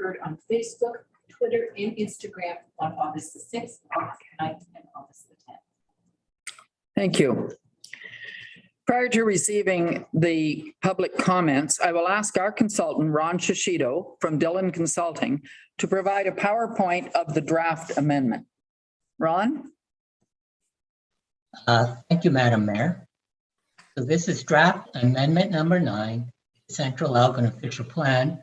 occurred on Facebook, Twitter, and Instagram on August the 6th, August the 9th, and August the 10th. Thank you. Prior to receiving the public comments, I will ask our consultant, Ron Shishido from Dillon Consulting, to provide a PowerPoint of the draft amendment. Ron? Thank you, Madam Mayor. So this is draft amendment number 9, Central Algon Official Plan.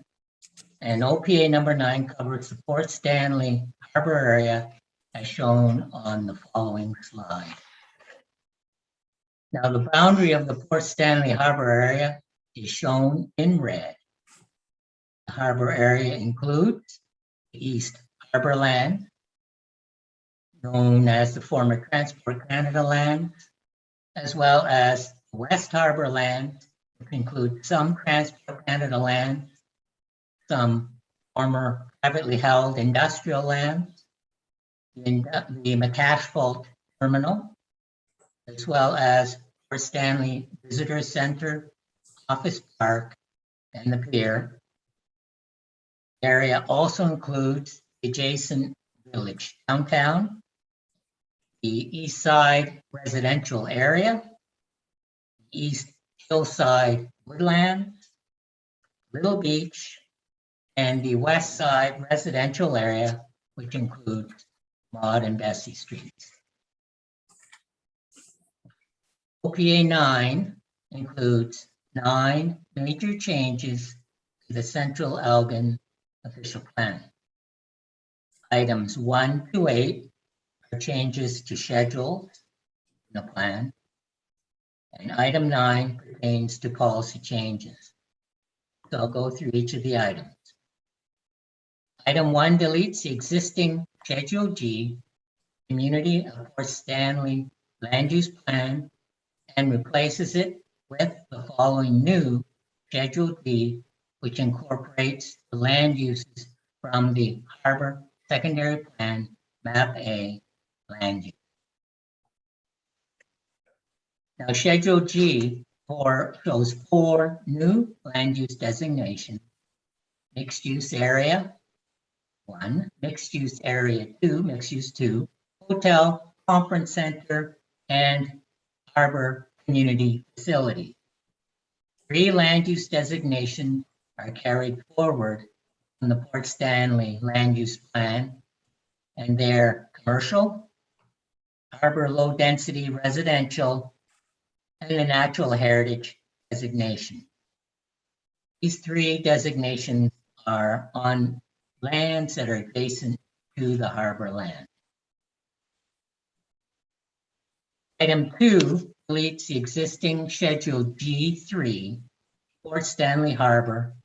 And OPA number 9 covers the Port Stanley Harbour area as shown on the following slide. Now, the boundary of the Port Stanley Harbour area is shown in red. The harbour area includes the East Harbour land, known as the former Transport Canada land, as well as West Harbour land, which includes some Transport Canada land, some former privately held industrial land, the McCashfault terminal, as well as Port Stanley Visitor Center, Office Park, and the pier. The area also includes the adjacent village downtown, the East Side residential area, East Hillside woodland, Little Beach, and the West Side residential area, which includes Maud and Bessie Streets. OPA 9 includes 9 major changes to the Central Algon Official Plan. Items 1 to 8 are changes to schedules in the plan, and item 9 pertains to policy changes. So I'll go through each of the items. Item 1 deletes the existing Schedule G Community of Port Stanley Land Use Plan and replaces it with the following new Schedule D, which incorporates the land uses from the Harbour Secondary Plan Map A land use. Now, Schedule G shows 4 new land use designations: mixed use area 1, mixed use area 2, mixed use 2, hotel, conference center, and harbor community facility. 3 land use designations are carried forward from the Port Stanley Land Use Plan, and they're commercial, harbor low density residential, and a natural heritage designation. These 3 designations are on lands that are adjacent to the harbor land. Item 2 deletes the existing Schedule G3 Port Stanley Harbour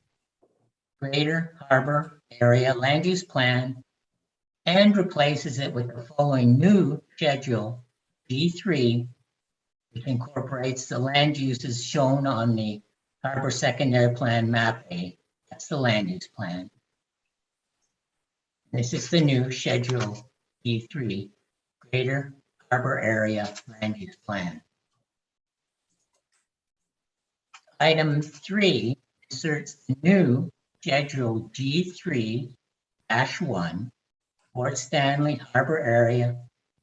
Greater Harbour Area Land Use Plan and replaces it with the following new Schedule G3, which incorporates the land uses shown on the Harbour Secondary Plan Map A. That's the land use plan. This is the new Schedule G3 Greater Harbour Area Land Use Plan. Item 3 inserts the new Schedule G3-1 Port Stanley Harbour Area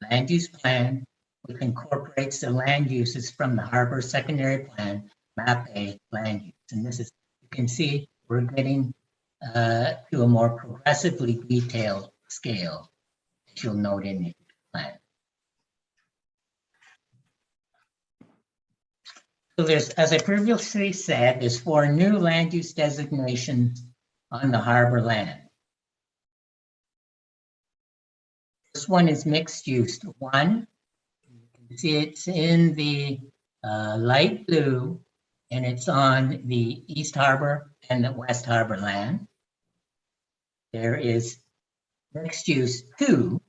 Land Use Plan, which incorporates the land uses from the Harbour Secondary Plan Map A land use. And this is, you can see, we're getting to a more progressively detailed scale, as you'll note in the plan. So there's, as I previously said, there's 4 new land use designations on the harbor land. This one is mixed use 1. You can see it's in the light blue, and it's on the East Harbour and the West Harbour land. There is mixed use 2,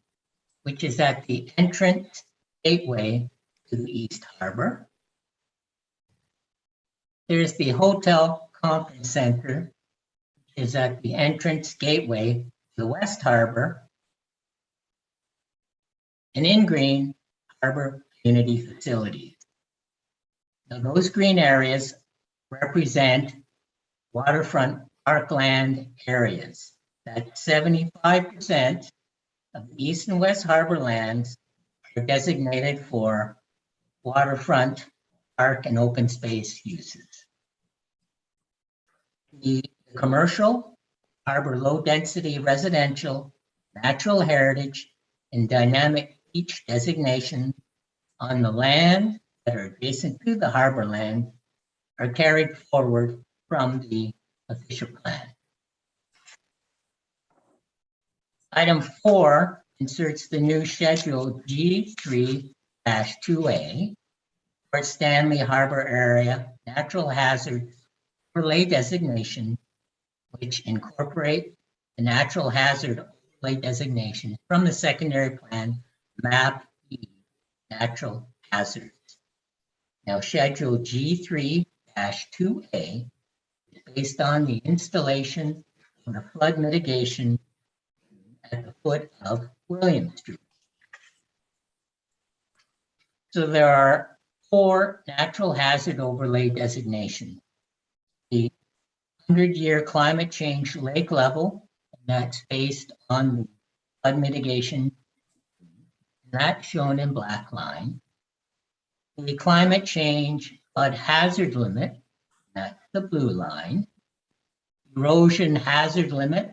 which is at the entrance gateway to the East Harbour. There's the Hotel Conference Center, which is at the entrance gateway to the West Harbour. And in green, Harbour Community Facilities. Now, those green areas represent waterfront parkland areas. that 75% of the east and west harbor lands are designated for waterfront, park, and open space uses. The commercial, harbor low-density residential, natural heritage, and dynamic beach designation on the land that are adjacent to the harbor land are carried forward from the official plan. Item 4 inserts the new Schedule G3-2A for Stanley Harbour Area Natural Hazard Overlay Designation, which incorporate the natural hazard overlay designation from the secondary plan Map E Natural Hazards. Now, Schedule G3-2A is based on the installation of the flood mitigation at the foot of William Street. So there are 4 natural hazard overlay designations. The 100-year climate change lake level, and that's based on the flood mitigation, that's shown in black line. The climate change flood hazard limit, that's the blue line. Erosion hazard limit,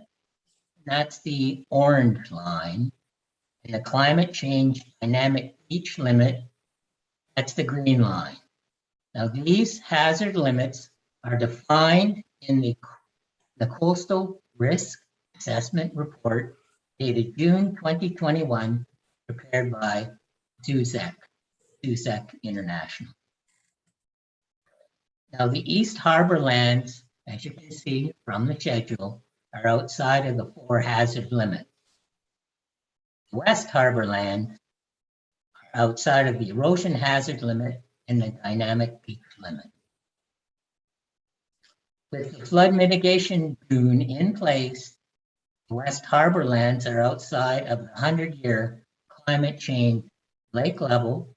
that's the orange line. And the climate change dynamic beach limit, that's the green line. Now, these hazard limits are defined in the Coastal Risk Assessment Report dated June 2021, prepared by SUSEC International. Now, the East Harbor lands, as you can see from the schedule, are outside of the 4 hazard limits. West Harbor lands are outside of the erosion hazard limit and the dynamic beach limit. With the flood mitigation dune in place, the West Harbor lands are outside of the 100-year climate change lake level,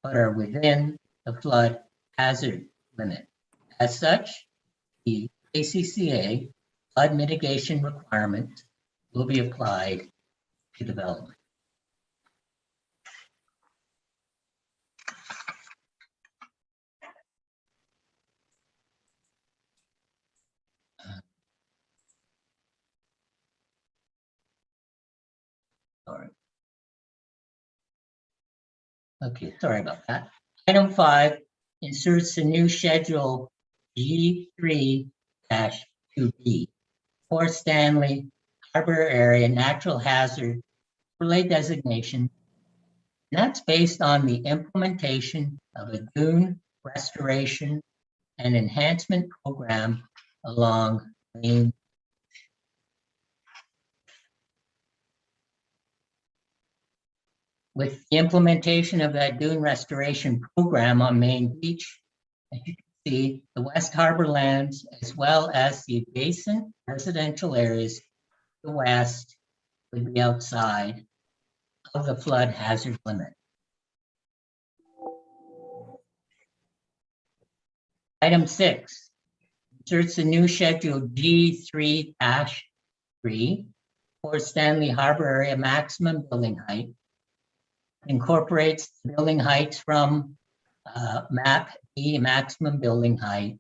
but are within the flood hazard limit. As such, the ACCA flood mitigation requirements will be applied to development. Sorry. Okay, sorry about that. Item 5 inserts the new schedule G3-2B for Stanley Harbour Area Natural Hazard Overlay Designation. And that's based on the implementation of a dune restoration and enhancement program along Main. With the implementation of that dune restoration program on Main Beach, as you can see, the West Harbor lands, as well as the adjacent residential areas to the west, would be outside of the flood hazard limit. Item 6 inserts a new schedule G3-3 for Stanley Harbour Area maximum building height. Incorporates the building heights from Map E maximum building height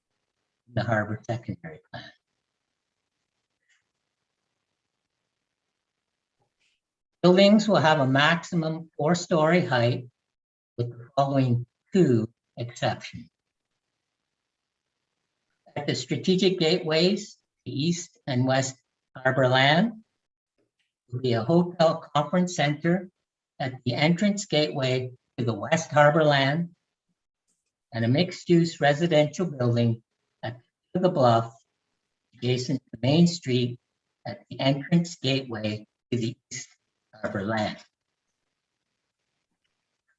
in the harbor secondary plan. Buildings will have a maximum 4-story height with the following 2 exceptions. At the strategic gateways, the east and west harbor land, will be a hotel conference center at the entrance gateway to the West Harbor land, and a mixed-use residential building at the bluff adjacent to Main Street at the entrance gateway to the East Harbor land.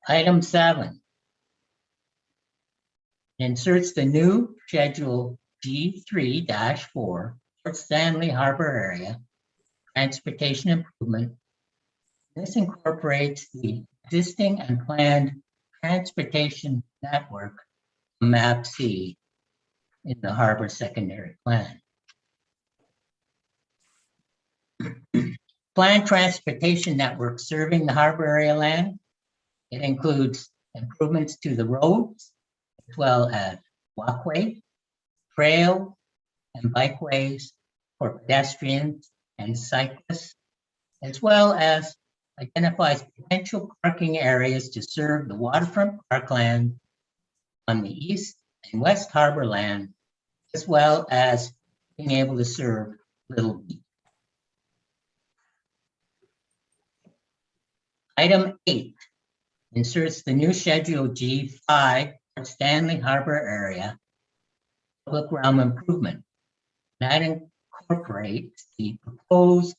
Item 7 inserts the new schedule G3-4 for Stanley Harbour Area Transportation Improvement. This incorporates the existing and planned transportation network Map C in the harbor secondary plan. Planned transportation network serving the harbor area land. It includes improvements to the roads, as well as walkway, trail, and bikeways for pedestrians and cyclists, as well as identifies potential parking areas to serve the waterfront parkland on the east and west harbor land, as well as being able to serve Little Beach. Item 8 inserts the new Schedule G5 for Stanley Harbour area public realm improvement. That incorporates the proposed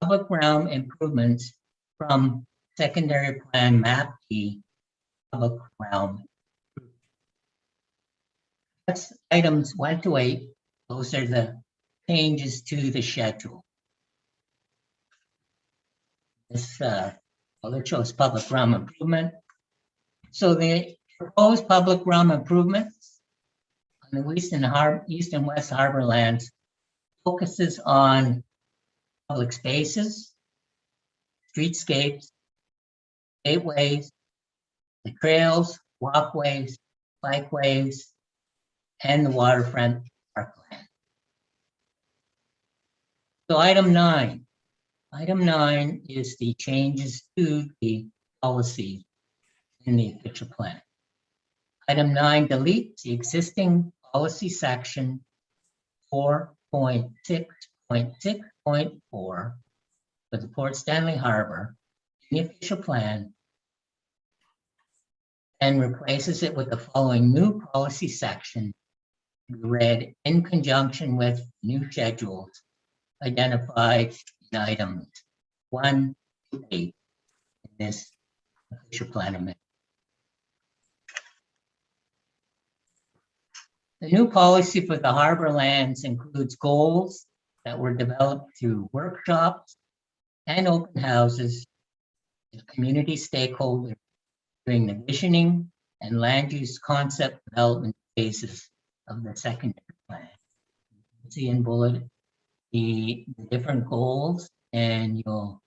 public realm improvements from secondary plan map D public realm. That's items 1 to 8. Those are the changes to the schedule. This it shows public realm improvement. So the proposed public realm improvements on the east and west harbor lands focuses on public spaces, streetscapes, gateways, the trails, walkways, bikeways, and the waterfront parkland. So item 9. Item 9 is the changes to the policies in the official plan. Item 9 deletes the existing policy section 4.6.6.4 for the Port Stanley Harbour in the official plan and replaces it with the following new policy section read in conjunction with new schedules identified in items 1 to 8 in this official plan amendment. The new policy for the harbor lands includes goals that were developed through workshops and open houses with community stakeholders during the visioning and land use concept development phases of the secondary plan. You can see in bullet the different goals, and you'll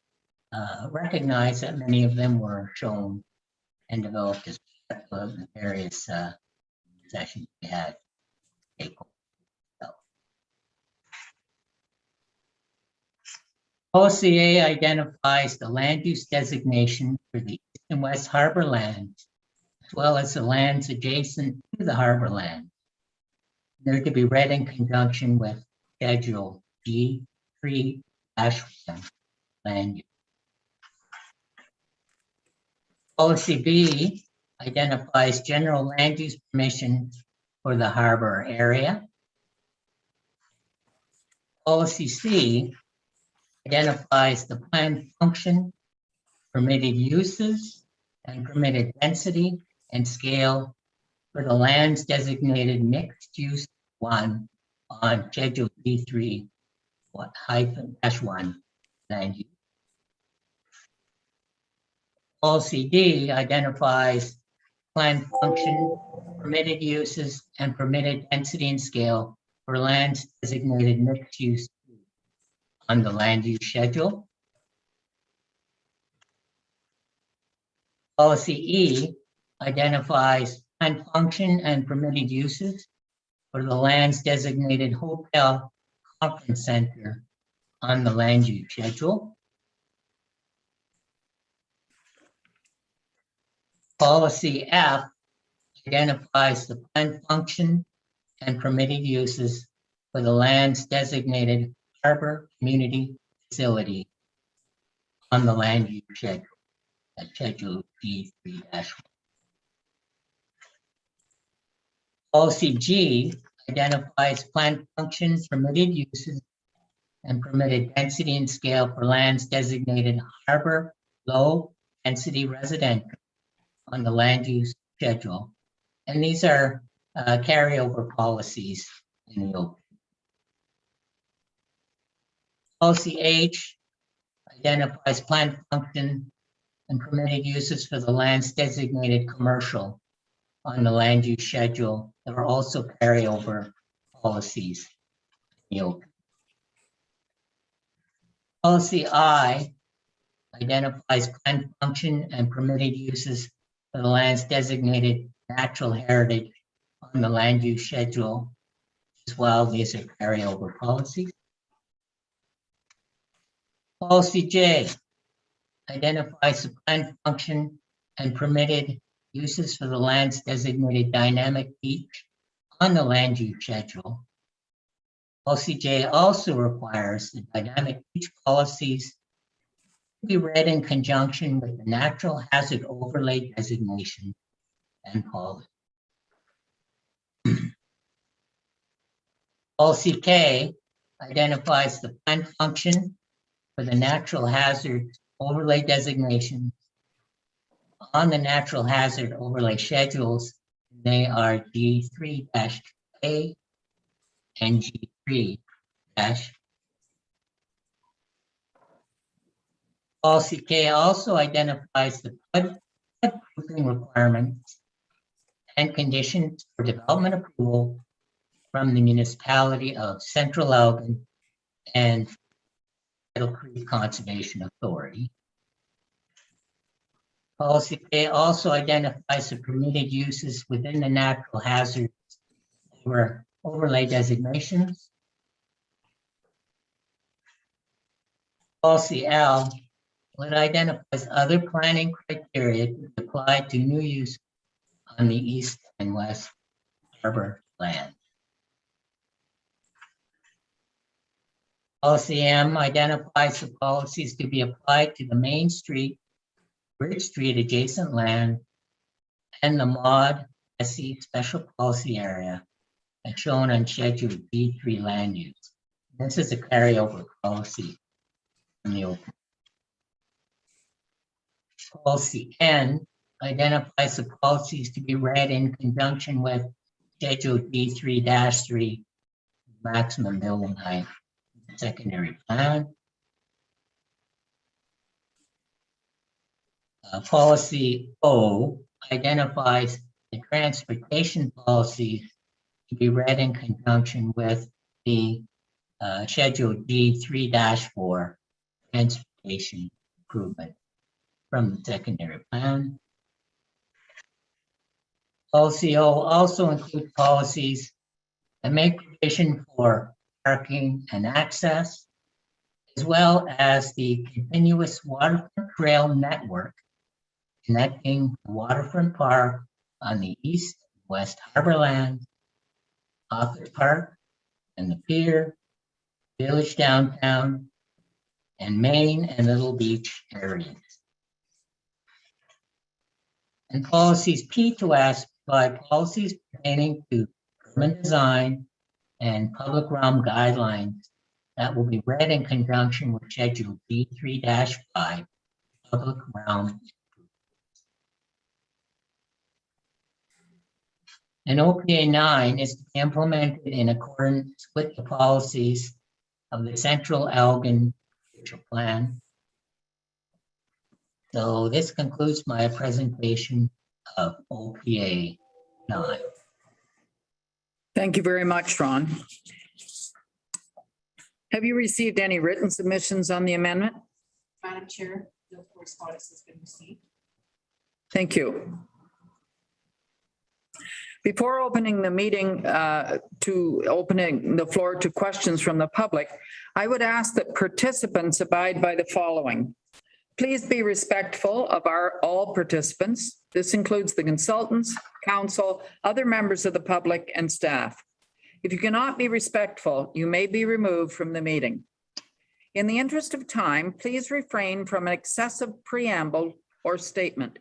recognize that many of them were shown and developed as part of the various sessions we had. Policy A identifies the land use designation for the east and west harbor lands, as well as the lands adjacent to the harbor land. They're to be read in conjunction with Schedule G3-1 land use. Policy B identifies general land use permission for the harbor area. Policy C identifies the planned function, permitted uses, and permitted density and scale for the lands designated mixed use 1 on Schedule B3-1 land use. Policy D identifies planned function, permitted uses, and permitted density and scale for lands designated mixed use on the land use schedule. Policy E identifies planned function and permitted uses for the lands designated hotel conference center on the land use schedule. Policy F identifies the planned function and permitted uses for the lands designated harbor community facility on the land use schedule at Schedule G3-1. Policy G identifies planned functions, permitted uses, and permitted density and scale for lands designated harbor low density residential on the land use schedule. And these are carryover policies in the open. Policy H identifies planned function and permitted uses for the lands designated commercial on the land use schedule. There are also carryover policies in the open. Policy I identifies plan function and permitted uses for the lands designated natural heritage on the land use schedule. As well, these are carryover policies. Policy J identifies the plan function and permitted uses for the lands designated dynamic beach on the land use schedule. Policy J also requires the dynamic beach policies to be read in conjunction with the natural hazard overlay designation and policy. Policy K identifies the plan function for the natural hazard overlay designation on the natural hazard overlay schedules. They are G3-A and G3-. Policy K also identifies the floodproofing requirements and conditions for development approval from the municipality of Central Elgin and Kettle Creek Conservation Authority. Policy K also identifies the permitted uses within the natural hazard overlay designations. Policy L, it identifies other planning criteria to be applied to new use on the east and west harbor land. Policy M identifies the policies to be applied to the Main Street, Bridge Street adjacent land, and the MOD SE Special Policy Area as shown on Schedule B3 land use. This is a carryover policy from the open. Policy N identifies the policies to be read in conjunction with Schedule D3-3, maximum building height, secondary plan. Policy O identifies the transportation policies to be read in conjunction with the Schedule D3-4, transportation improvement from the secondary plan. Policy O also includes policies that make provision for parking and access, as well as the continuous waterfront trail network connecting the waterfront park on the east and west harborland, Office Park and the pier, Village Downtown, and Main and Little Beach areas. And policies P to S provide policies pertaining to urban design and public realm guidelines that will be read in conjunction with Schedule D3-5, public realm. And OPA 9 is to be implemented in accordance with the policies of the Central Elgin Future Plan. So this concludes my presentation of OPA 9. Thank you very much, Ron. Have you received any written submissions on the amendment? Madam Chair, no correspondence has been received. Thank you. Before opening the meeting opening the floor to questions from the public, I would ask that participants abide by the following. Please be respectful of all participants. This includes the consultants, council, other members of the public, and staff. If you cannot be respectful, you may be removed from the meeting. In the interest of time, please refrain from an excessive preamble or statement.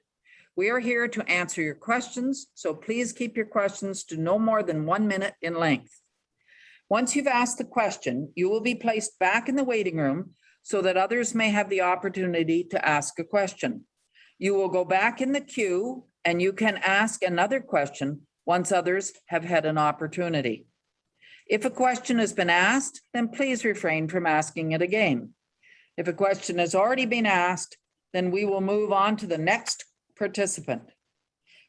We are here to answer your questions, so please keep your questions to no more than 1 minute in length. Once you've asked the question, you will be placed back in the waiting room so that others may have the opportunity to ask a question. You will go back in the queue and you can ask another question once others have had an opportunity. If a question has been asked, then please refrain from asking it again. If a question has already been asked, then we will move on to the next participant.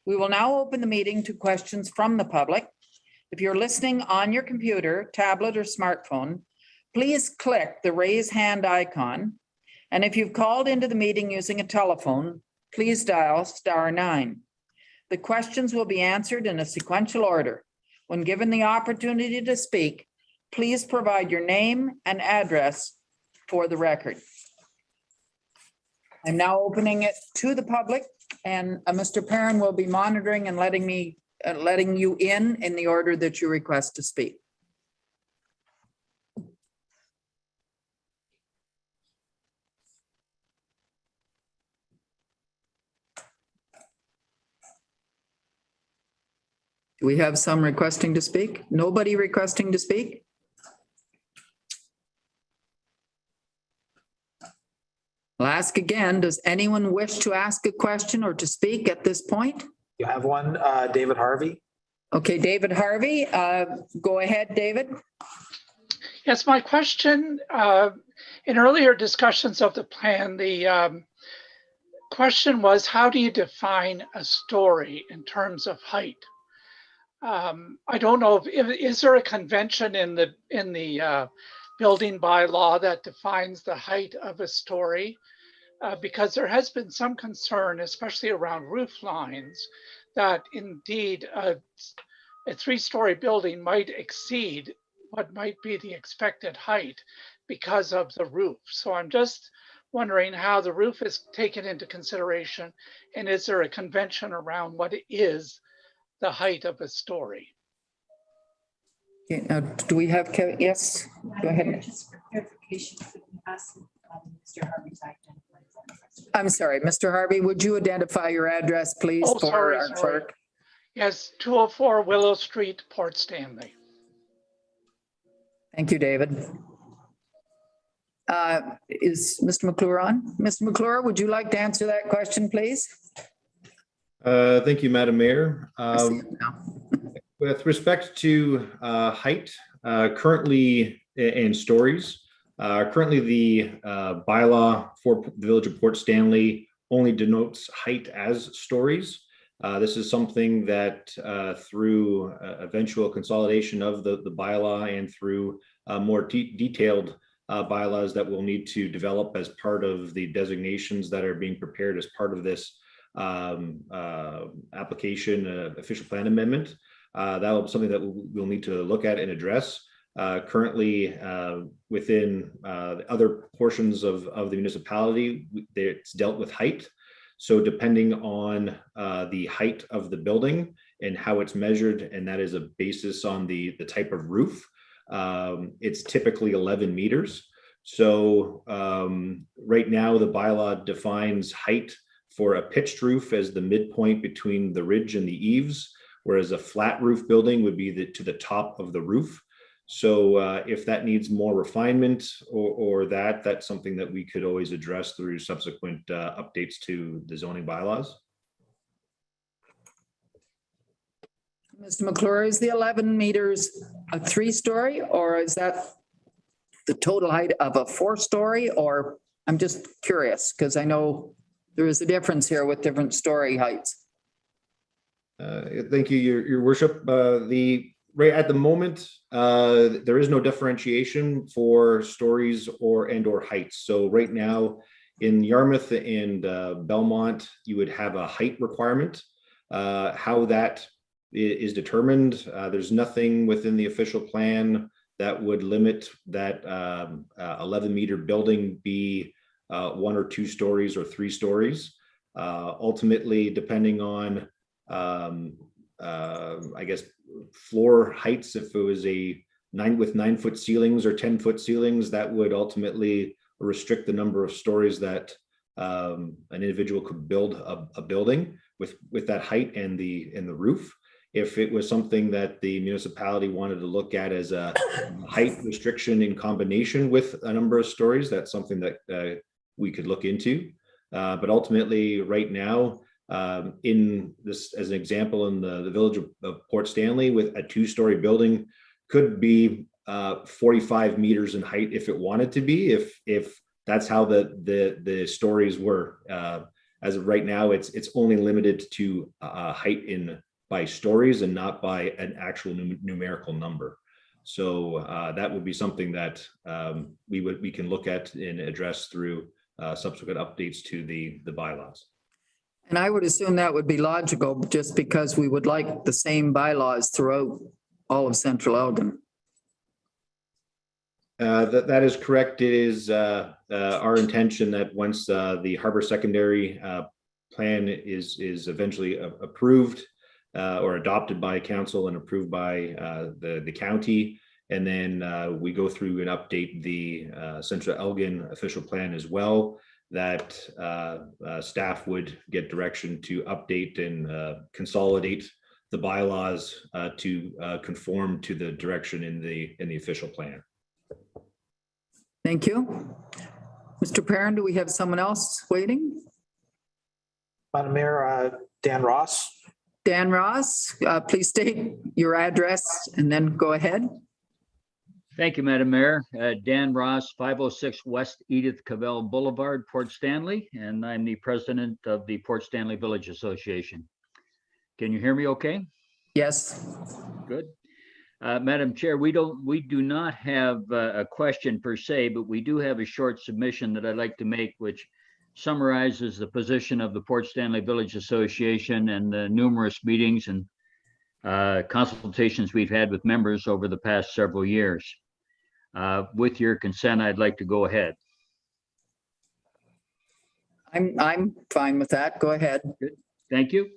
We will now open the meeting to questions from the public. If you're listening on your computer, tablet, or smartphone, please click the raise hand icon. And if you've called into the meeting using a telephone, please dial *9. The questions will be answered in a sequential order. When given the opportunity to speak, please provide your name and address for the record. I'm now opening it to the public, and Mr. Perrin will be monitoring and letting you in the order that you request to speak. Do we have some requesting to speak? Nobody requesting to speak? I'll ask again, does anyone wish to ask a question or to speak at this point? You have one, David Harvey. Okay, David Harvey, go ahead, David. Yes, my question, in earlier discussions of the plan, the question was, how do you define a story in terms of height? I don't know, is there a convention in the building bylaw that defines the height of a story? Because there has been some concern, especially around roof lines, that indeed a 3-story building might exceed what might be the expected height because of the roof. So I'm just wondering how the roof is taken into consideration, and is there a convention around what is the height of a story? Okay, now, do we have Kevin? Yes, go ahead. Just for clarification, could we ask Mr. Harvey's identification? I'm sorry, Mr. Harvey, would you identify your address, please? Oh, for sorry, our sorry. clerk? Yes, 204 Willow Street, Port Stanley. Thank you, David. Is Mr. McClure on? Mr. McClure, would you like to answer that question, please? Thank you, Madam Mayor. I see it now. With respect to height, currently in stories, currently the bylaw for the Village of Port Stanley only denotes height as stories. This is something that through eventual consolidation of the bylaw and through more detailed bylaws that we'll need to develop as part of the designations that are being prepared as part of this application, official plan amendment. That will be something that we'll need to look at and address. Currently, within other portions of the municipality, it's dealt with height. So depending on the height of the building and how it's measured, and that is a basis on the type of roof, it's typically 11 meters. So right now, the bylaw defines height for a pitched roof as the midpoint between the ridge and the eaves, whereas a flat roof building would be to the top of the roof. So if that needs more refinement or that's something that we could always address through subsequent updates to the zoning bylaws. Mr. McClure, is the 11 meters a 3-story, or is that the total height of a 4-story? Or I'm just curious because I know there is a difference here with different story heights. Thank you, Your Worship. Right at the moment, there is no differentiation for stories or heights. So right now in Yarmouth and Belmont, you would have a height requirement. How that is determined, there's nothing within the official plan that would limit that 11-meter building be 1 or 2 stories or 3 stories. Ultimately, depending on I guess floor heights, if it was a 9-foot ceilings or 10-foot ceilings, that would ultimately restrict the number of stories that an individual could build a building with that height and the roof. If it was something that the municipality wanted to look at as a height restriction in combination with a number of stories, that's something that we could look into. But ultimately, right now, in this, as an example, in the Village of Port Stanley, with a 2-story building, could be 45 meters in height if it wanted to be, if that's how the stories were. As of right now, it's only limited to height by stories and not by an actual numerical number. So that would be something that we can look at and address through subsequent updates to the bylaws. And I would assume that would be logical just because we would like the same bylaws throughout all of Central Elgin. That is correct. It is our intention that once the harbor secondary plan is eventually approved or adopted by council and approved by the county, and then we go through and update the Central Elgin official plan as well, that staff would get direction to update and consolidate the bylaws to conform to the direction in the official plan. Thank you. Mr. Perrin, do we have someone else waiting? Madam Mayor, Dan Ross. Dan Ross, please state your address and then go ahead. Thank you, Madam Mayor. Dan Ross, 506 West Edith Cavell Boulevard, Port Stanley, and I'm the president of the Port Stanley Village Association. Can you hear me okay? Yes. Good. Madam Chair, we do not have a question per se, but we do have a short submission that I'd like to make, which summarizes the position of the Port Stanley Village Association and the numerous meetings and consultations we've had with members over the past several years. With your consent, I'd like to go ahead. I'm fine with that. Go ahead. Thank you.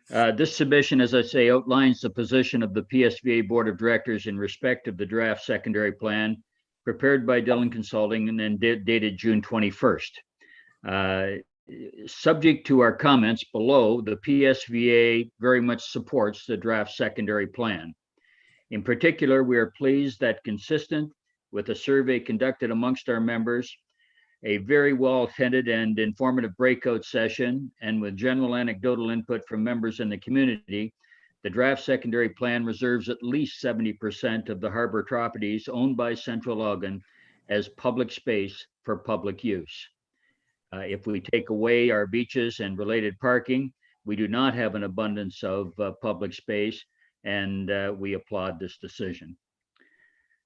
This submission, as I say, outlines the position of the PSVA Board of Directors in respect of the draft secondary plan prepared by Dillon Consulting and then dated June 21st. Subject to our comments below, the PSVA very much supports the draft secondary plan. In particular, we are pleased that, consistent with a survey conducted amongst our members, a very well attended and informative breakout session, and with general anecdotal input from members in the community, the draft secondary plan reserves at least 70% of the harbor properties owned by Central Elgin as public space for public use. If we take away our beaches and related parking, we do not have an abundance of public space, and we applaud this decision.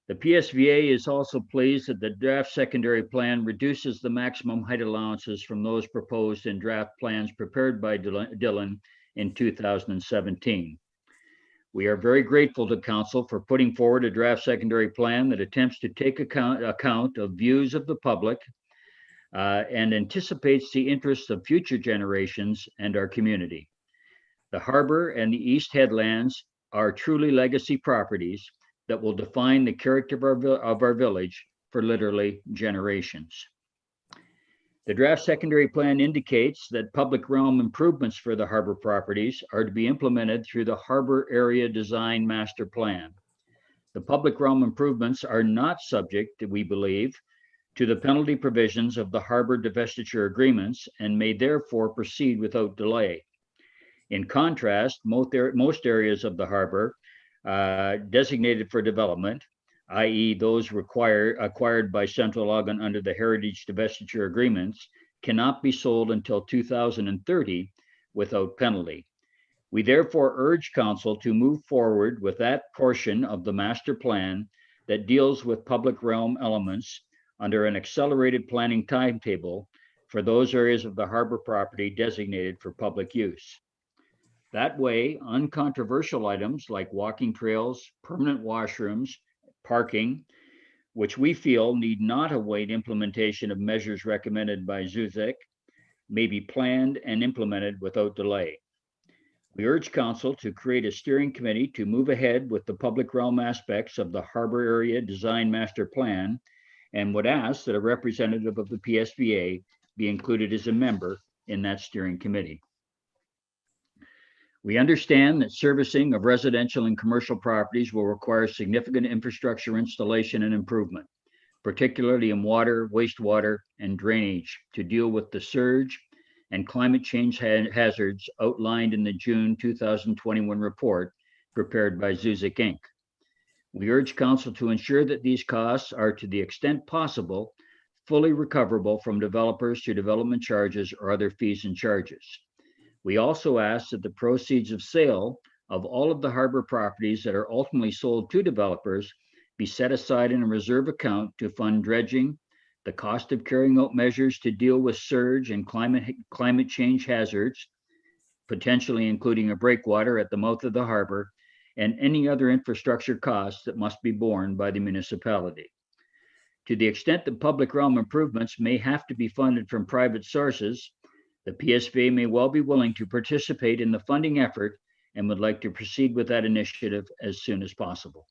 The PSVA is also pleased that the draft secondary plan reduces the maximum height allowances from those proposed in draft plans prepared by Dillon in 2017. We are very grateful to Council for putting forward a draft secondary plan that attempts to take account of views of the public and anticipates the interests of future generations and our community. The harbor and the East Headlands are truly legacy properties that will define the character of our village for literally generations. The draft secondary plan indicates that public realm improvements for the harbor properties are to be implemented through the Harbor Area Design Master Plan. The public realm improvements are not subject, we believe, to the penalty provisions of the harbor divestiture agreements and may therefore proceed without delay. In contrast, most areas of the harbor designated for development, i.e. those acquired by Central Elgin under the heritage divestiture agreements, cannot be sold until 2030 without penalty. We therefore urge Council to move forward with that portion of the master plan that deals with public realm elements under an accelerated planning timetable for those areas of the harbor property designated for public use. That way, uncontroversial items like walking trails, permanent washrooms, parking, which we feel need not await implementation of measures recommended by ZUZEC, may be planned and implemented without delay. We urge Council to create a steering committee to move ahead with the public realm aspects of the Harbor Area Design Master Plan, and would ask that a representative of the PSVA be included as a member in that steering committee. We understand that servicing of residential and commercial properties will require significant infrastructure installation and improvement, particularly in water, wastewater, and drainage, to deal with the surge and climate change hazards outlined in the June 2021 report prepared by ZUZEC Inc. We urge Council to ensure that these costs are, to the extent possible, fully recoverable from developers through development charges or other fees and charges. We also ask that the proceeds of sale of all of the harbor properties that are ultimately sold to developers be set aside in a reserve account to fund dredging, the cost of carrying out measures to deal with surge and climate change hazards, potentially including a breakwater at the mouth of the harbor, and any other infrastructure costs that must be borne by the municipality. To the extent that public realm improvements may have to be funded from private sources, the PSVA may well be willing to participate in the funding effort and would like to proceed with that initiative as soon as possible.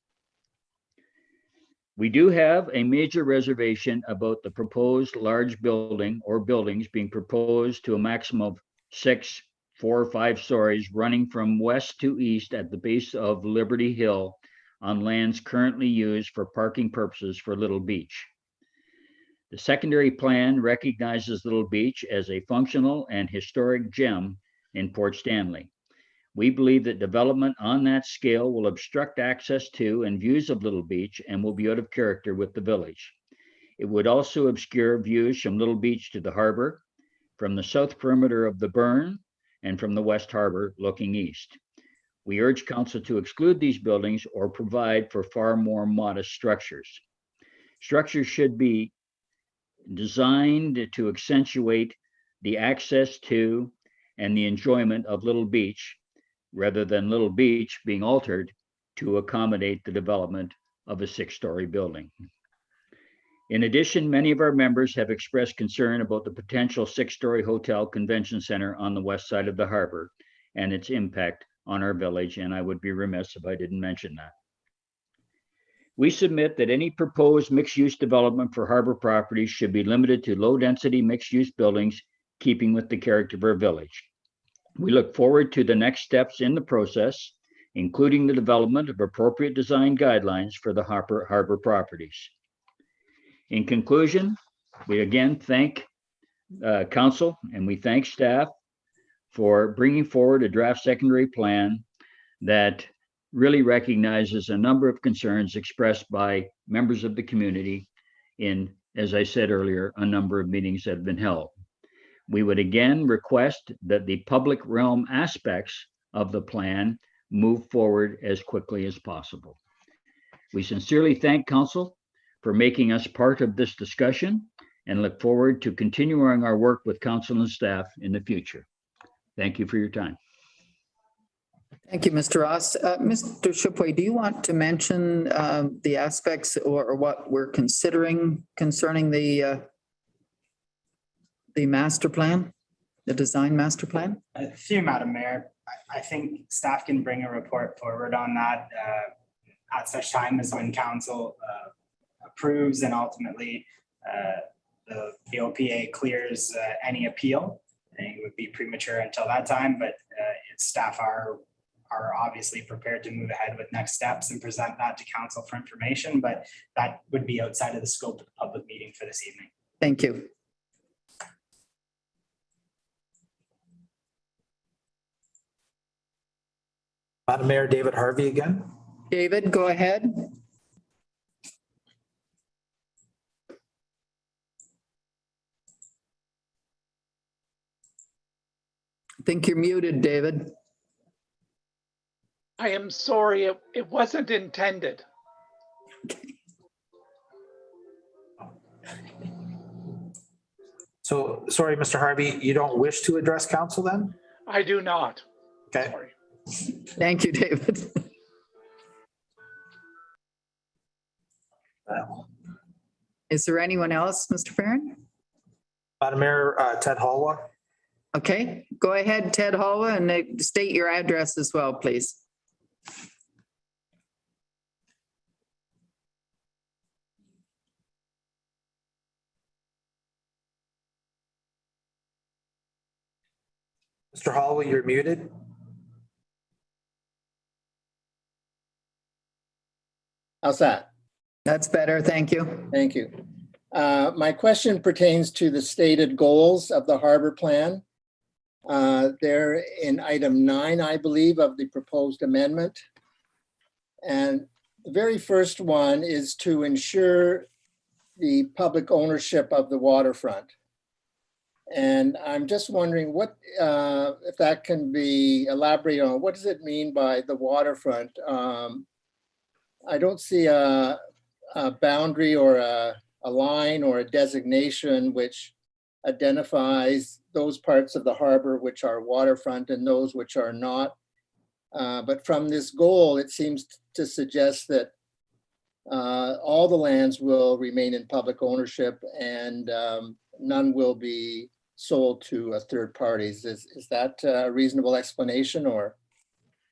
We do have a major reservation about the proposed large building or buildings being proposed to a maximum of 6, 4 or 5 stories running from west to east at the base of Liberty Hill on lands currently used for parking purposes for Little Beach. The secondary plan recognizes Little Beach as a functional and historic gem in Port Stanley. We believe that development on that scale will obstruct access to and views of Little Beach and will be out of character with the village. It would also obscure views from Little Beach to the harbor, from the south perimeter of the burn, and from the west harbor looking east. We urge council to exclude these buildings or provide for far more modest structures. Structures should be designed to accentuate the access to and the enjoyment of Little Beach, rather than Little Beach being altered to accommodate the development of a 6-story building. In addition, many of our members have expressed concern about the potential 6-story hotel convention center on the west side of the harbor and its impact on our village, and I would be remiss if I didn't mention that. We submit that any proposed mixed-use development for harbor properties should be limited to low-density mixed-use buildings, keeping with the character of our village. We look forward to the next steps in the process, including the development of appropriate design guidelines for the harbor properties. In conclusion, we again thank council and we thank staff for bringing forward a draft secondary plan that really recognizes a number of concerns expressed by members of the community in, as I said earlier, a number of meetings that have been held. We would again request that the public realm aspects of the plan move forward as quickly as possible. We sincerely thank council for making us part of this discussion and look forward to continuing our work with council and staff in the future. Thank you for your time. Thank you, Mr. Ross. Mr. Shipway, do you want to mention the aspects or what we're considering concerning the master plan, the design master plan? Through you, Madam Mayor, I think staff can bring a report forward on that at such time as when council approves and ultimately the OPA clears any appeal. I think it would be premature until that time, but staff are obviously prepared to move ahead with next steps and present that to council for information, but that would be outside of the scope of the public meeting for this evening. Thank you. Madam Mayor, David Harvey again. David, go ahead. I think you're muted, David. I am sorry, it wasn't intended. So, sorry, Mr. Harvey, you don't wish to address council then? I do not. Okay. Sorry. Thank you, David. Is there anyone else, Mr. Farron? Madam Mayor, Ted Halwa. Okay, go ahead, Ted Halwa, and state your address as well, please. Mr. Halwa, you're muted. How's that? That's better, thank you. Thank you. My question pertains to the stated goals of the harbor plan. They're in item 9, I believe, of the proposed amendment. And the very first one is to ensure the public ownership of the waterfront. And I'm just wondering what, if that can be elaborated on, what does it mean by the waterfront? I don't see a a boundary or a line or a designation which identifies those parts of the harbor which are waterfront and those which are not. But from this goal, it seems to suggest that all the lands will remain in public ownership and none will be sold to third parties. Is that a reasonable explanation or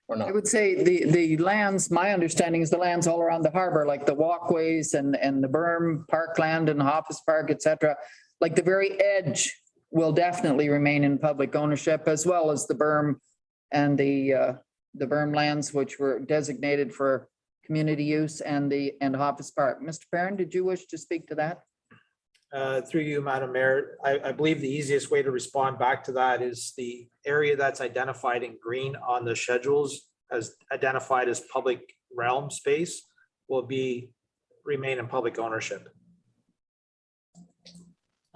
not? I would say the lands, my understanding is the lands all around the harbor, like the walkways and the berm, parkland and office park, et cetera, like the very edge will definitely remain in public ownership, as well as the berm and the berm lands, which were designated for community use, and office park. Mr. Perrin, did you wish to speak to that? Through you, Madam Mayor, I believe the easiest way to respond back to that is the area that's identified in green on the schedules as identified as public realm space will remain in public ownership.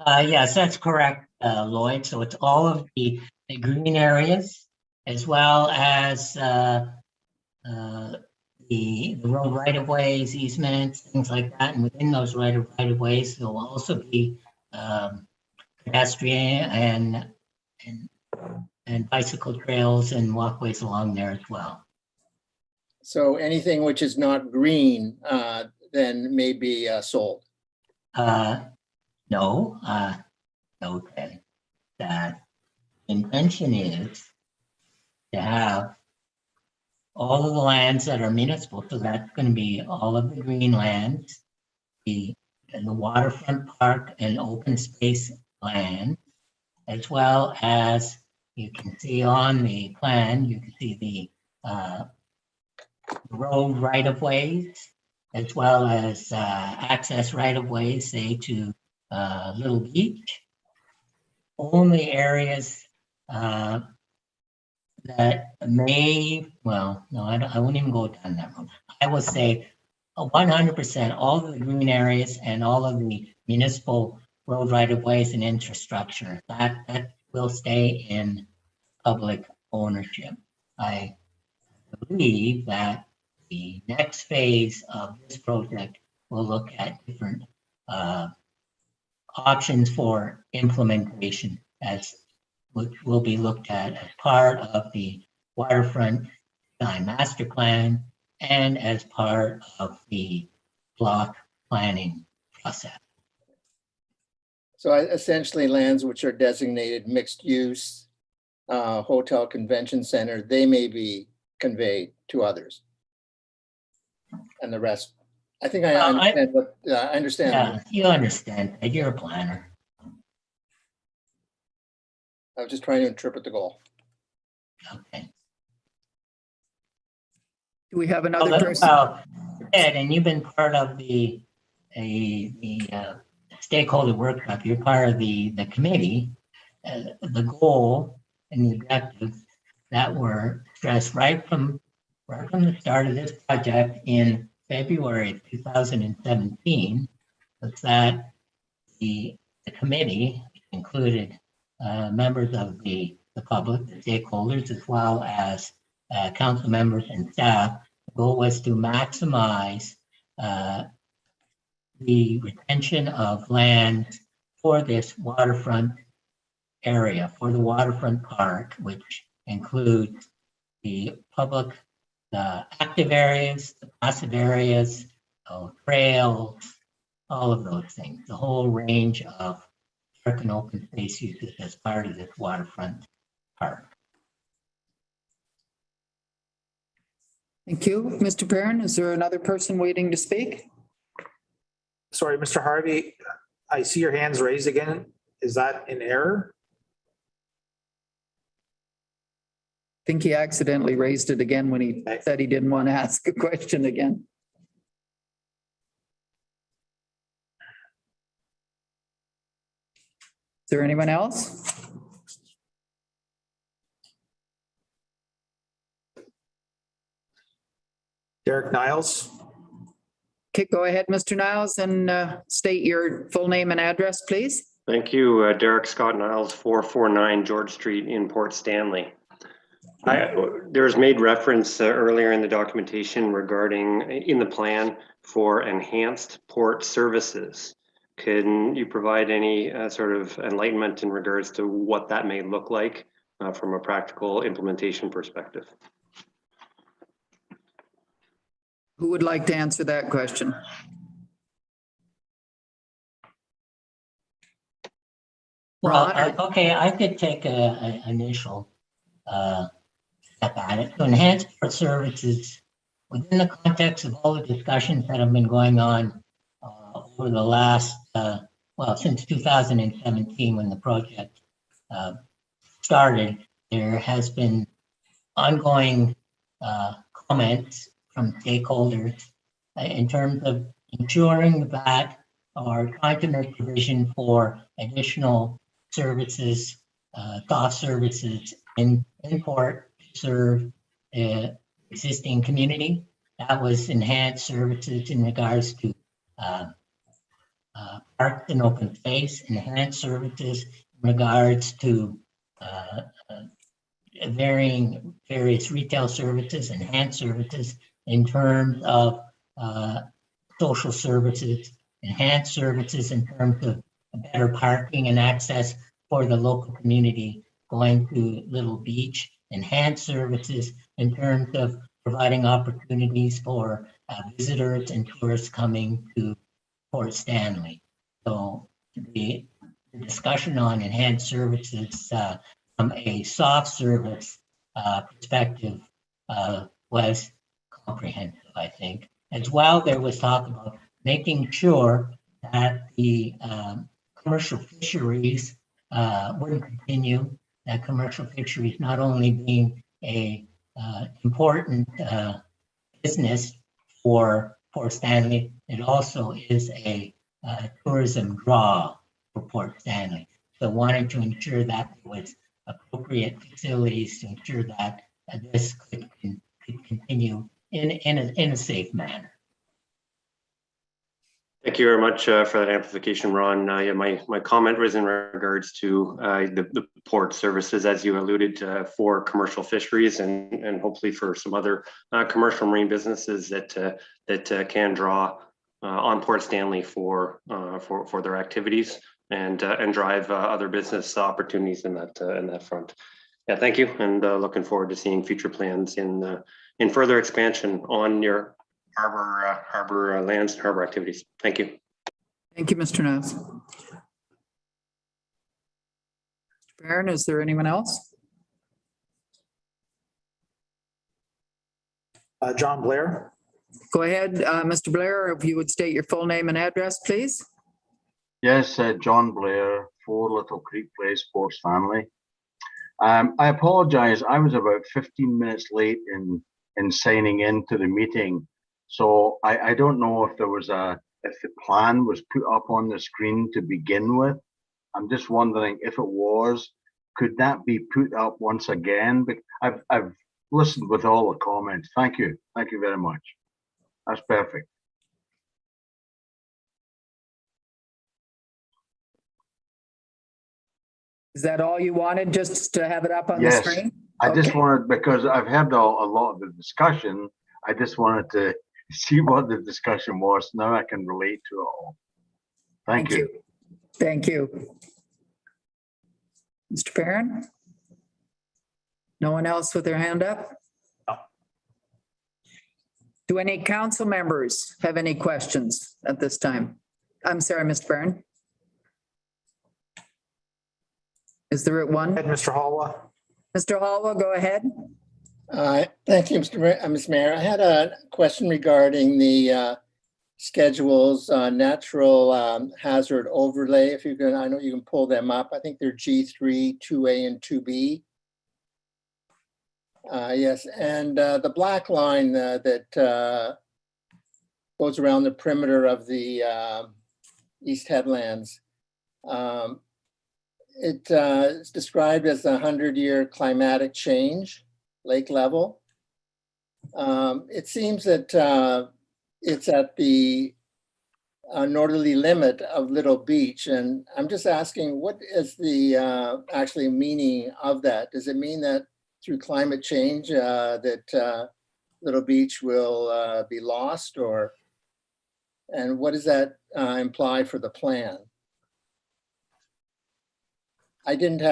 Yes, that's correct, Lloyd. So it's all of the green areas as well as the road right-of-ways, easements, things like that. And within those right-of-ways, there will also be pedestrian and bicycle trails and walkways along there as well. So anything which is not green then may be sold. No, okay. That intention is to have all of the lands that are municipal, so that's going to be all of the green lands, the waterfront park and open space land, as well as you can see on the plan, you can see the road right-of-ways, as well as access right-of-ways, say to Little Beach. Only areas that may, well, no, I wouldn't even go down that road. I would say 100%, all of the green areas and all of the municipal road right-of-ways and infrastructure, that will stay in public ownership. I believe that the next phase of this project will look at different options for implementation, which will be looked at as part of the waterfront design master plan and as part of the block planning process. So essentially lands which are designated mixed use, hotel convention center, they may be conveyed to others. And the rest, I think I understand what, I understand. Yeah, you understand, you're a planner. I was just trying to interpret the goal. Okay. Do we have another person? Ed, and you've been part of the stakeholder workup. You're part of the committee. The goal and the objectives that were stressed right from the start of this project in February 2017 was that the committee included members of the public, the stakeholders, as well as council members and staff. The goal was to maximize the retention of land for this waterfront area, for the waterfront park, which includes the public, the active areas, the passive areas, trails, all of those things, the whole range of park and open space uses as part of this waterfront park. Thank you. Mr. Perrin, is there another person waiting to speak? Sorry, Mr. Harvey, I see your hands raised again. Is that in error? I think he accidentally raised it again when he said he didn't want to ask a question again. Is there anyone else? Derek Niles. Okay, go ahead, Mr. Niles, and state your full name and address, please. Thank you. Derek Scott Niles, 449 George Street in Port Stanley. There's made reference earlier in the documentation regarding in the plan for enhanced port services. Can you provide any sort of enlightenment in regards to what that may look like from a practical implementation perspective? Who would like to answer that question? Well, Ron, okay, I could take an initial step at it. To enhance port services within the context of all the discussions that have been going on over the last, well, since 2017 when the project started, there has been ongoing comments from stakeholders in terms of ensuring that or trying to make provision for additional services, cost services in port to serve existing community. That was enhanced services in regards to parks and open space, enhanced services in regards to various retail services, enhanced services in terms of social services, enhanced services in terms of better parking and access for the local community going to Little Beach, enhanced services in terms of providing opportunities for visitors and tourists coming to Port Stanley. So the discussion on enhanced services from a soft service perspective was comprehensive, I think. As well, there was talk about making sure that the commercial fisheries wouldn't continue, that commercial fisheries not only being a important business for Port Stanley, it also is a tourism draw for Port Stanley. So wanting to ensure that there was appropriate facilities to ensure that this could continue in a safe manner. Thank you very much for that amplification, Ron. Yeah, my comment was in regards to the port services, as you alluded to, for commercial fisheries and hopefully for some other commercial marine businesses that can draw on Port Stanley for their activities and drive other business opportunities in that front. Yeah, thank you, and looking forward to seeing future plans in further expansion on your harbor lands and harbor activities. Thank you. thank you, Mr. Nass. Mr. Barron, is there anyone else? John Blair. Go ahead, Mr. Blair, if you would state your full name and address, please. Yes, John Blair, 4 Little Creek Place, Port Stanley. I apologize, I was about 15 minutes late in signing into the meeting. So I don't know if there was if the plan was put up on the screen to begin with. I'm just wondering if it was, could that be put up once again? But I've listened with all the comments. Thank you very much. That's perfect. Is that all you wanted, just to have it up on the Yes, screen? I just Okay. wanted, because I've heard a lot of the discussion, I just wanted to see what the discussion was. Now I can relate to it all. Thank you. Thank you. Mr. Perrin? No one else with their hand up? No. Do any council members have any questions at this time? I'm sorry, Mr. Perrin. Is there one? Mr. Halwa. Mr. Hallwell, go ahead. Thank you, Mr. Mayor. I had a question regarding the schedules, natural hazard overlay. If you can, I know you can pull them up. I think they're G3, 2A, and 2B. Yes, and the black line that goes around the perimeter of the East Headlands. It's described as a 100-year climatic change, lake level. It seems that it's at the northerly limit of Little Beach, and I'm just asking, what is the actually meaning of that? Does it mean that through climate change, that Little Beach will be lost, or, and what does that imply for the plan? I didn't,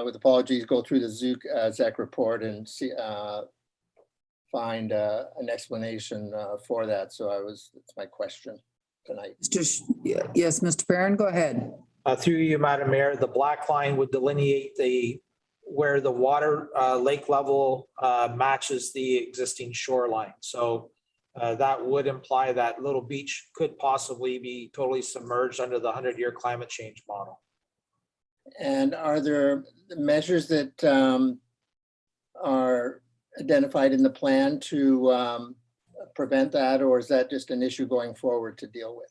with apologies, go through the ZEC report and see, find an explanation for that. So it's my question tonight. Yes, Mr. Perrin, go ahead. Through you, Madam Mayor, the black line would delineate where the water lake level matches the existing shoreline. So that would imply that Little Beach could possibly be totally submerged under the 100-year climate change model. And are there measures that are identified in the plan to prevent that, or is that just an issue going forward to deal with?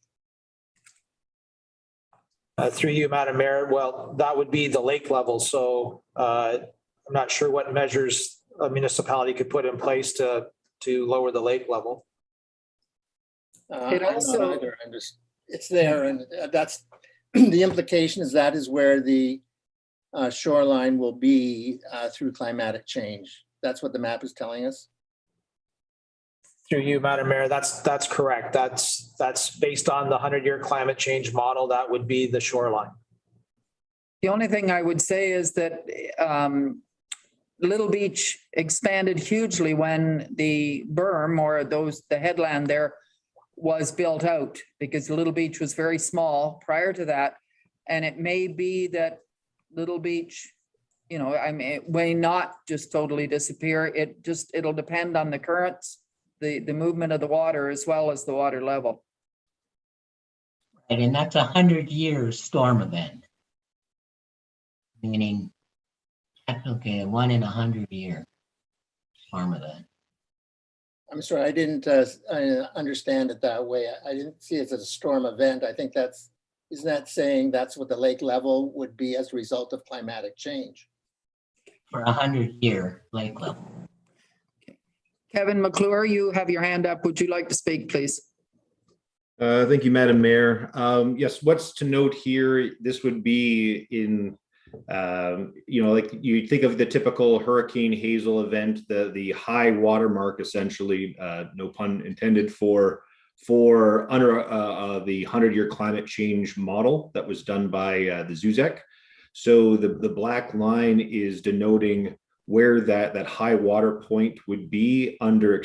Through you, Madam Mayor, well, that would be the lake level. So I'm not sure what measures a municipality could put in place to lower the lake level. It also- It's there, and that's the implication is that is where the shoreline will be through climatic change. That's what the map is telling us. Through you, Madam Mayor, that's correct. That's based on the 100-year climate change model. That would be the shoreline. The only thing I would say is that Little Beach expanded hugely when the berm or the headland there was built out, because Little Beach was very small prior to that. And it may be that Little Beach, I mean, it may not just totally disappear. It'll depend on the currents, the movement of the water, as well as the water level. Right, and that's a 100-year storm event. Meaning, okay, 1 in 100-year storm event. I'm sorry, I didn't understand it that way. I didn't see it as a storm event. I think isn't that saying that's what the lake level would be as a result of climatic change? For a 100-year lake level. Kevin McClure, you have your hand up. Would you like to speak, please? Thank you, Madam Mayor. Yes, what's to note here, this would be in, like you think of the typical Hurricane Hazel event, the high water mark, essentially, no pun intended, for under the 100-year climate change model that was done by the ZUZEC. So the black line is denoting where that high water point would be under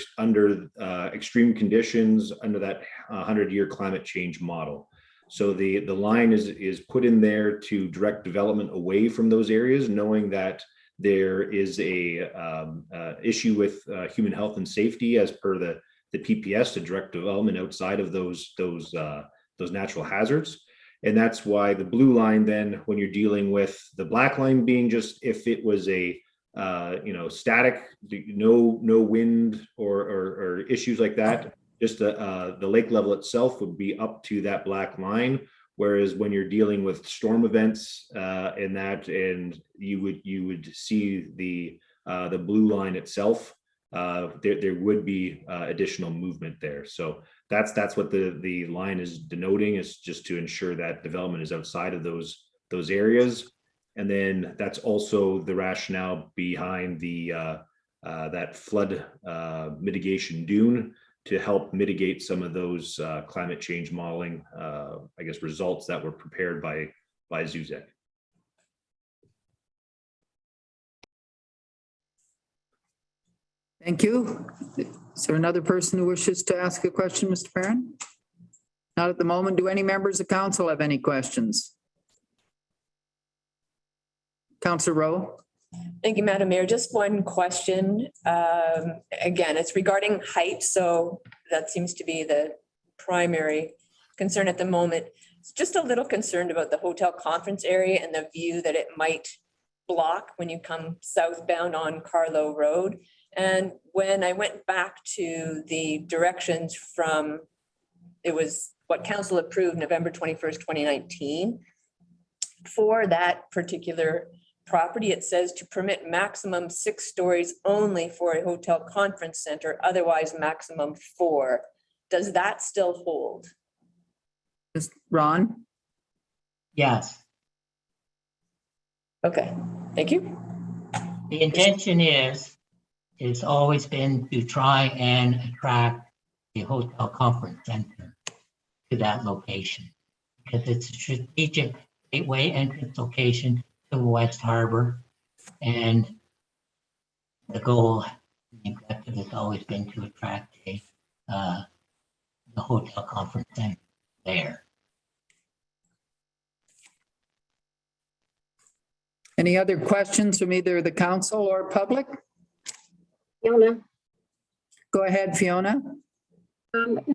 extreme conditions under that 100-year climate change model. So the line is put in there to direct development away from those areas, knowing that there is a issue with human health and safety as per the PPS to direct development outside of those natural hazards. And that's why the blue line, then, when you're dealing with the black line being just if it was a static, no wind or issues like that, just the lake level itself would be up to that black line. Whereas when you're dealing with storm events and you would see the blue line itself, there would be additional movement there. So that's what the line is denoting, is just to ensure that development is outside of those areas. And then that's also the rationale behind that flood mitigation dune, to help mitigate some of those climate change modeling, results that were prepared by ZUZEC. Thank you. Is there another person who wishes to ask a question, Mr. Perrin? Not at the moment. Do any members of council have any questions? Councillor Rowe. Thank you, Madam Mayor. Just one question. Again, it's regarding height. So that seems to be the primary concern at the moment. It's just a little concerned about the hotel conference area and the view that it might block when you come southbound on Carlow Road. And when I went back to the directions from, it was what council approved November 21st, 2019. For that particular property, it says to permit maximum 6 stories only for a hotel conference center, otherwise maximum 4. Does that still hold? Ron? Yes. Okay, thank you. The intention is, it's always been to try and attract the hotel conference center to that location. Because it's a strategic gateway entrance location to West Harbor. And the goal, the objective has always been to attract the hotel conference center there. Any other questions from either the council or public? Fiona, Go ahead, Fiona.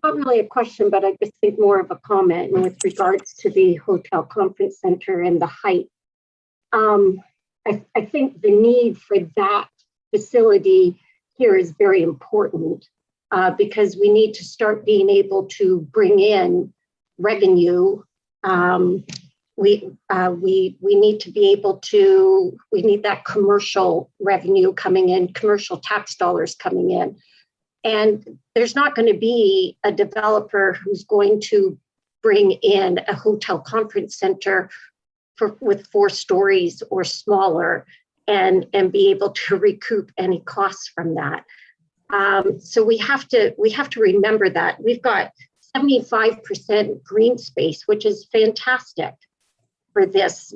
not really a question, but I just think more of a comment with regards to the hotel conference center and the height. I think the need for that facility here is very important because we need to start being able to bring in revenue. We need to be able to, we need that commercial revenue coming in, commercial tax dollars coming in. And there's not going to be a developer who's going to bring in a hotel conference center with 4 stories or smaller and be able to recoup any costs from that. So we have to remember that we've got 75% green space, which is fantastic for this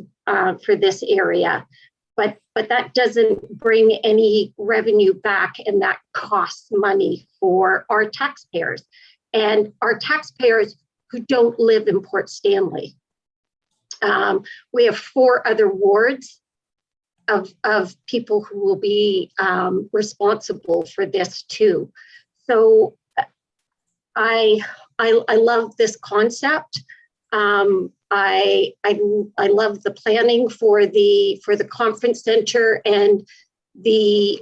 area. But that doesn't bring any revenue back, and that costs money for our taxpayers and our taxpayers who don't live in Port Stanley. We have 4 other wards of people who will be responsible for this too. So I love this concept. I love the planning for the conference center and the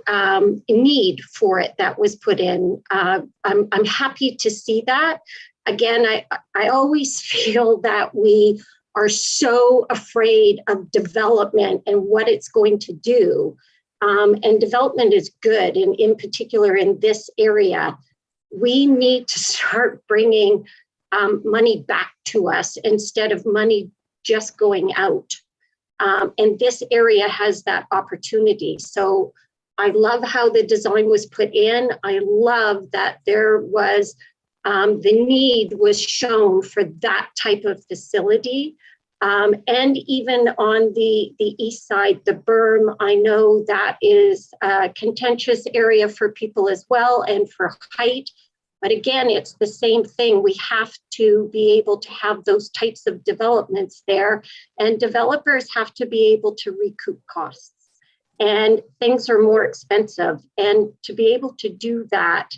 need for it that was put in. I'm happy to see that. Again, I always feel that we are so afraid of development and what it's going to do. And development is good, and in particular in this area, we need to start bringing money back to us instead of money just going out. And this area has that opportunity. So I love how the design was put in. I love that there was, the need was shown for that type of facility. And even on the east side, the berm, I know that is a contentious area for people as well and for height. But again, it's the same thing. We have to be able to have those types of developments there, and developers have to be able to recoup costs. And things are more expensive. And to be able to do that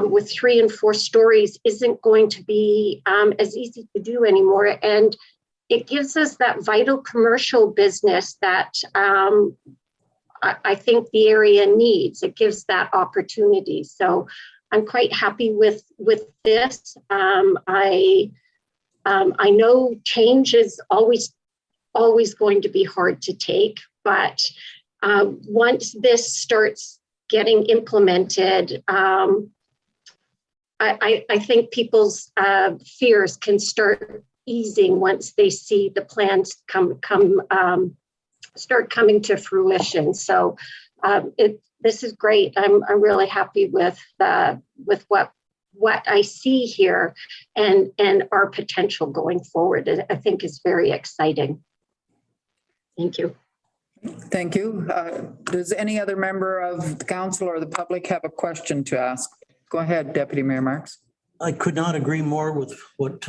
with 3 and 4 stories isn't going to be as easy to do anymore. And it gives us that vital commercial business that I think the area needs. It gives that opportunity. So I'm quite happy with this. I know change is always going to be hard to take, but once this starts getting implemented, I think people's fears can start easing once they see the plans start coming to fruition. So this is great. I'm really happy with what I see here and our potential going forward. I think is very exciting. Thank you. Thank you. Does any other member of the council or the public have a question to ask? Go ahead, Deputy Mayor Marks. I could not agree more with what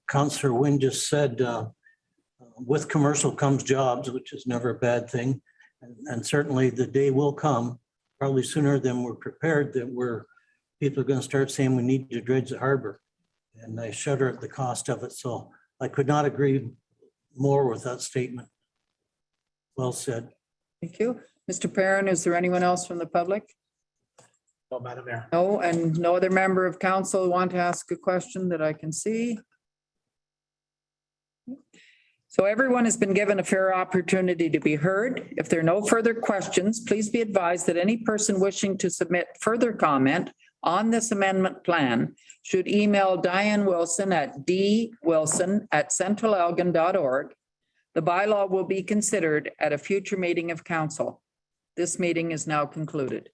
Councillor Wynn just said. With commercial comes jobs, which is never a bad thing. And certainly the day will come, probably sooner than we're prepared, that people are going to start saying we need to dredge the harbor. And I shudder at the cost of it. So I could not agree more with that statement. Well said. Thank you. Mr. Perrin, is there anyone else from the public? No, Madam Mayor. No, and no other member of council want to ask a question that I can see? So everyone has been given a fair opportunity to be heard. If there are no further questions, please be advised that any person wishing to submit further comment on this amendment plan should email Diane Wilson at dwilson@centralalgon.org. The bylaw will be considered at a future meeting of council. This meeting is now concluded.